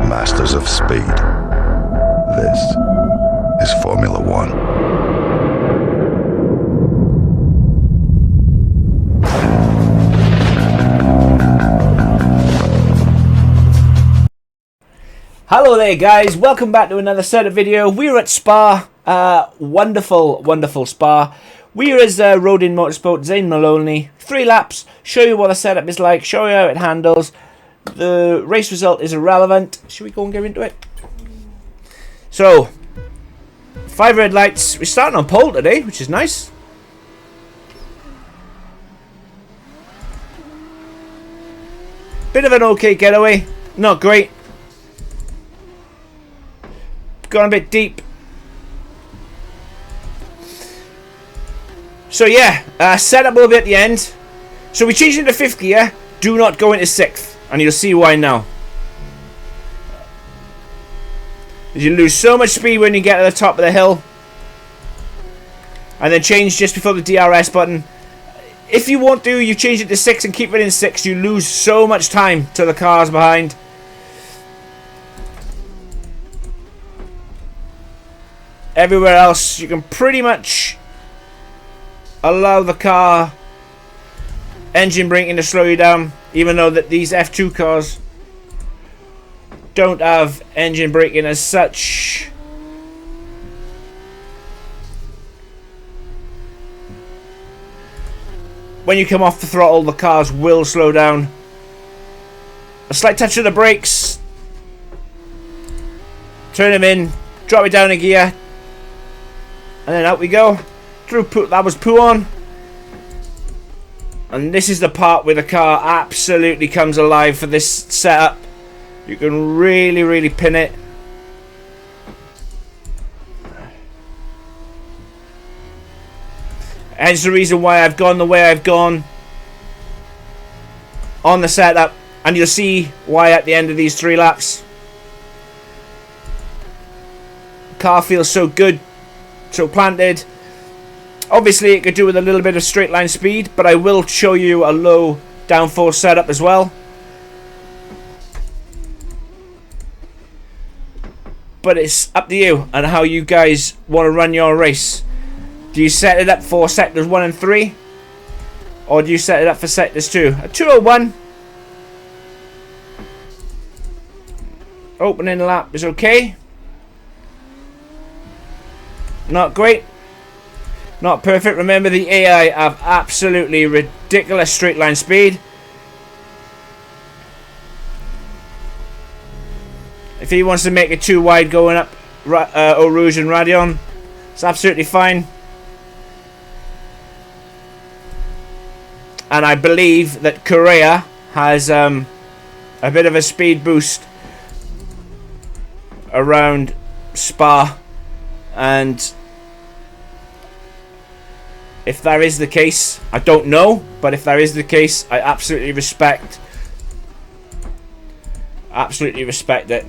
masters of speed. This is Formula One. Hello there guys, welcome back to another setup video. We're at Spa, wonderful Spa. We're as Rodin Motorsport, Zane Maloney, 3 laps, show you what the setup is like, show you how it handles. The race result is irrelevant. Should we go and get into it? So, 5 red lights. We're starting on pole today, which is nice. Bit of an okay getaway, not great. Gone a bit deep. So yeah, setup will be at the end. So we changed into 5th gear. Do not go into 6th, and you'll see why now. You lose so much speed when you get to the top of the hill, and then change just before the DRS button. If you want to, you change it to 6 and keep it in 6. You lose so much time to the cars behind. Everywhere else, you can pretty much allow the car engine braking to slow you down, even though that these F2 cars don't have engine braking as such. When you come off the throttle, the cars will slow down. A slight touch of the brakes, turn them in, drop it down a gear, and then out we go. That was poo on. And this is the part where the car absolutely comes alive for this setup. You can really pin it. Hence the reason why I've gone the way I've gone on the setup. And you'll see why at the end of these 3 laps. The car feels so good. So planted. Obviously it could do with a little bit of straight line speed, but I will show you a low downforce setup as well. But it's up to you and how you guys want to run your race. Do you set it up for sectors 1 and 3? Or do you set it up for sectors 2? A 201. Opening lap is okay. Not great. Not perfect. Remember, the AI have absolutely ridiculous straight line speed. If he wants to make it too wide going up Eau Rouge and Rodin, it's absolutely fine. And I believe that Korea has a bit of a speed boost around Spa, and if that is the case, I don't know, but if that is the case, I absolutely respect it.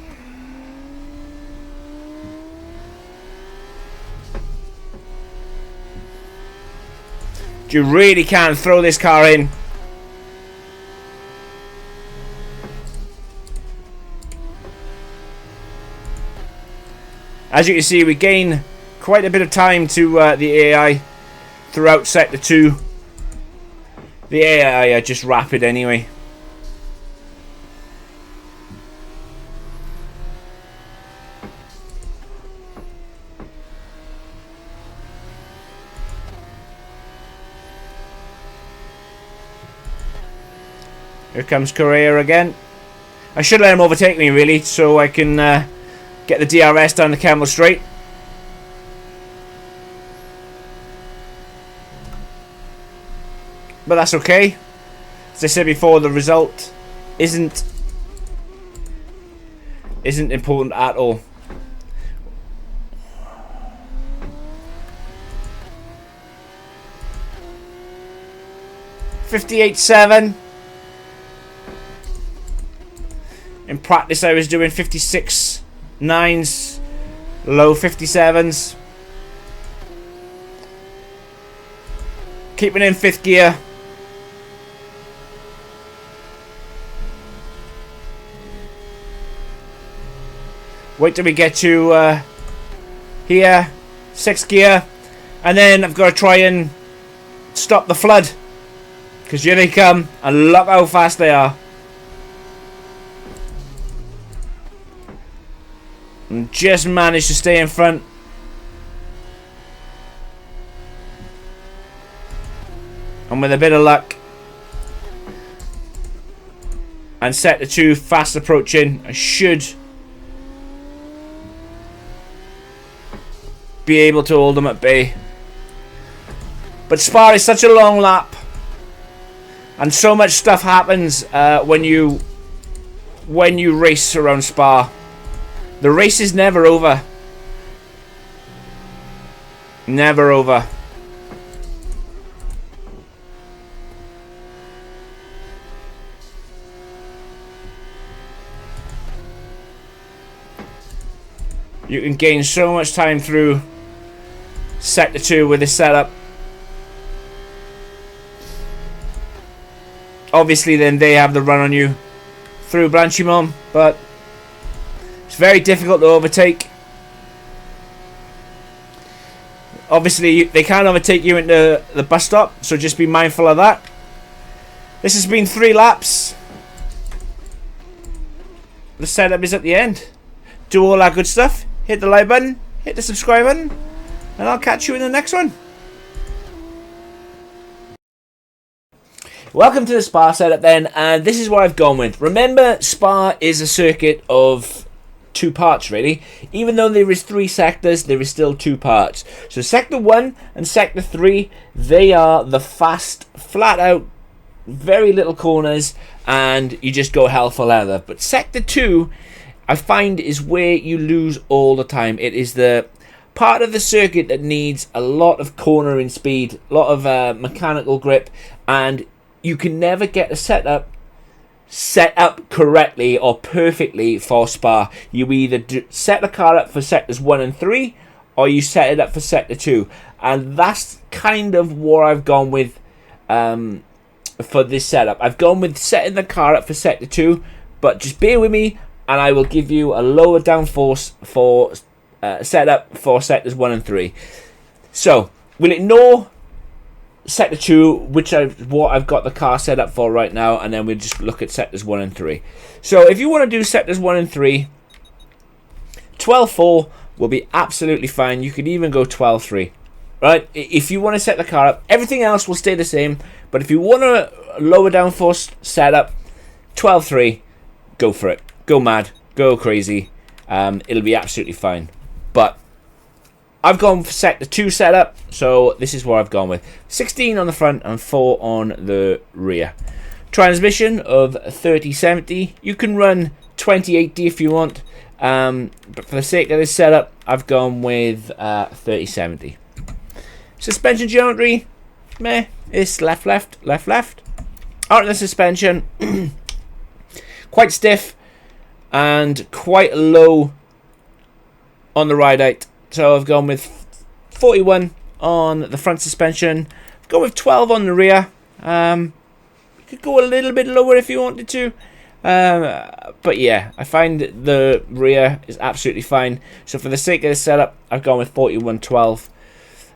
You really can throw this car in. As you can see, we gain quite a bit of time to the AI throughout sector 2. The AI are just rapid anyway. Here comes Correa again. I should let him overtake me really, so I can get the DRS down the Camel Straight. But that's okay. As I said before, the result isn't important at all. .58.7. In practice I was doing 56.9s, low 57s. Keeping in 5th gear. Wait till we get to here, 6th gear, and then I've got to try and stop the flood, because here they come, and look how fast they are. And just managed to stay in front. And with a bit of luck and sector 2 fast approaching, I should be able to hold them at bay. But Spa is such a long lap, and so much stuff happens when you race around Spa. The race is never over. Never over. You can gain so much time through sector 2 with this setup. Obviously then they have the run on you through Blanchimont, but it's very difficult to overtake. Obviously they can't overtake you into the bus stop, so just be mindful of that. This has been 3 laps. The setup is at the end. Do all that good stuff. Hit the like button, hit the subscribe button, and I'll catch you in the next one. Welcome to the Spa setup then, and this is what I've gone with. Remember, Spa is a circuit of 2 parts really. Even though there is 3 sectors, there is still 2 parts. So sector 1 and sector 3, they are the fast, flat out, very little corners, and you just go hell for leather. But sector 2, I find, is where you lose all the time. It is the part of the circuit that needs a lot of cornering speed, a lot of mechanical grip, and you can never get the setup set up correctly or perfectly for Spa. You either set the car up for sectors 1 and 3, or you set it up for sector 2, and that's kind of what I've gone with for this setup. I've gone with setting the car up for sector 2, but just bear with me, and I will give you a lower downforce for setup for sectors 1 and 3. So we'll ignore sector 2, which what I've got the car set up for right now, and then we'll just look at sectors 1 and 3. So if you want to do sectors 1 and 3, 12.4 will be absolutely fine. You could even go 12.3. Right? If you want to set the car up, everything else will stay the same. But if you want a lower downforce setup, 12.3, go for it. Go mad, go crazy. It'll be absolutely fine. But I've gone for sector 2 setup, so this is what I've gone with. 16 on the front and 4 on the rear. Transmission of 3070. You can run 2080 if you want, but for the sake of this setup, I've gone with 3070. Suspension geometry, meh. It's left, left, left, left. Out of the suspension, quite stiff and quite low on the ride height. So I've gone with 41 on the front suspension. Go with 12 on the rear. You could go a little bit lower if you wanted to. But yeah, I find the rear is absolutely fine. So for the sake of this setup, I've gone with 41.12.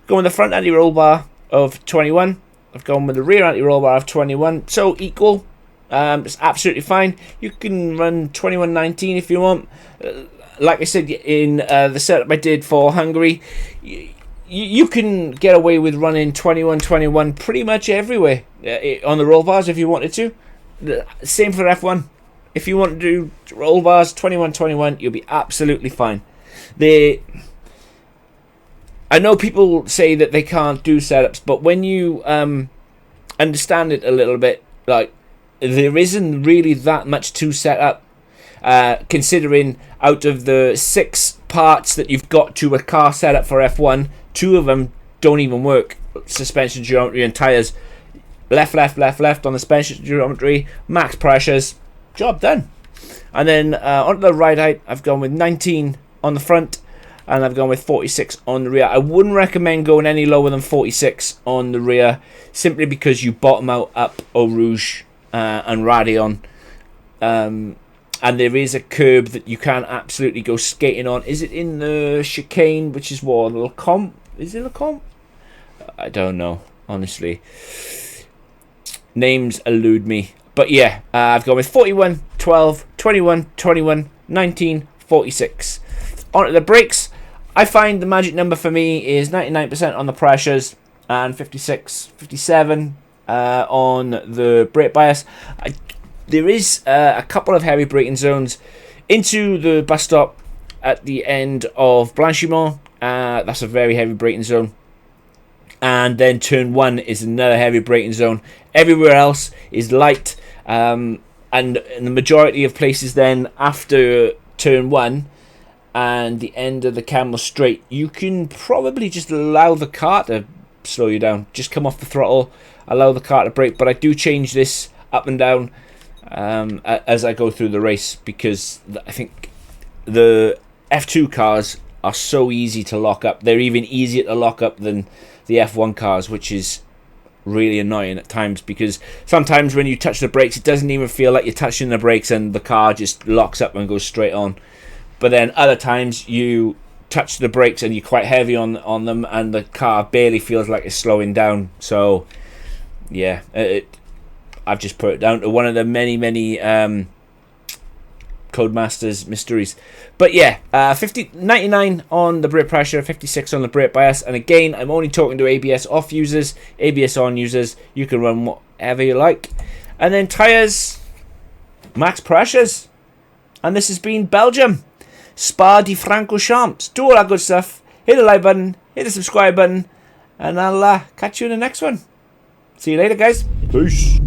Going with the front anti-roll bar of 21. I've gone with the rear anti-roll bar of 21. So equal. It's absolutely fine. You can run 21.19 if you want. Like I said in the setup I did for Hungary, you can get away with running 21.21 pretty much everywhere on the roll bars if you wanted to. Same for F1. If you want to do roll bars 21.21, you'll be absolutely fine. I know people say that they can't do setups, but when you understand it a little bit, like, there isn't really that much to set up. Considering out of the 6 parts that you've got to a car setup for F1, 2 of them don't even work. Suspension geometry and tyres. Left, left, left, left on the suspension geometry. Max pressures. Job done. And then onto the ride height, I've gone with 19 on the front, and I've gone with 46 on the rear. I wouldn't recommend going any lower than 46 on the rear, simply because you bottom out up Eau Rouge and Radion. And And there is a curb that you can absolutely go skating on. Is it in the chicane, which is what, Le Comp? Is it Le Comp? I don't know, honestly. Names elude me. But yeah, I've gone with 41, 12, 21, 21, 19, 46. On to the brakes. I find the magic number for me is 99% on the pressures and 56, 57 on the brake bias. There is a couple of heavy braking zones into the bus stop at the end of Blanchimont. That's a very heavy braking zone. And then turn 1 is another heavy braking zone. Everywhere else is light. And in the majority of places then, after turn 1 and the end of the Camel Straight, you can probably just allow the car to slow you down. Just come off the throttle, allow the car to brake. But I do change this up and down as I go through the race, because I think the F2 cars are so easy to lock up. They're even easier to lock up than the F1 cars, which is really annoying at times, because sometimes when you touch the brakes, it doesn't even feel like you're touching the brakes and the car just locks up and goes straight on. But then other times you touch the brakes and you're quite heavy on them and the car barely feels like it's slowing down. So yeah, I've just put it down to one of the many Codemasters mysteries. But yeah, 99 on the brake pressure, 56 on the brake bias. And again, I'm only talking to ABS off users. ABS on users, you can run whatever you like. And then tyres, max pressures. And this has been Belgium, Spa de Francorchamps. Do all that good stuff. Hit the like button, hit the subscribe button, and I'll catch you in the next one. See you later, guys. Peace.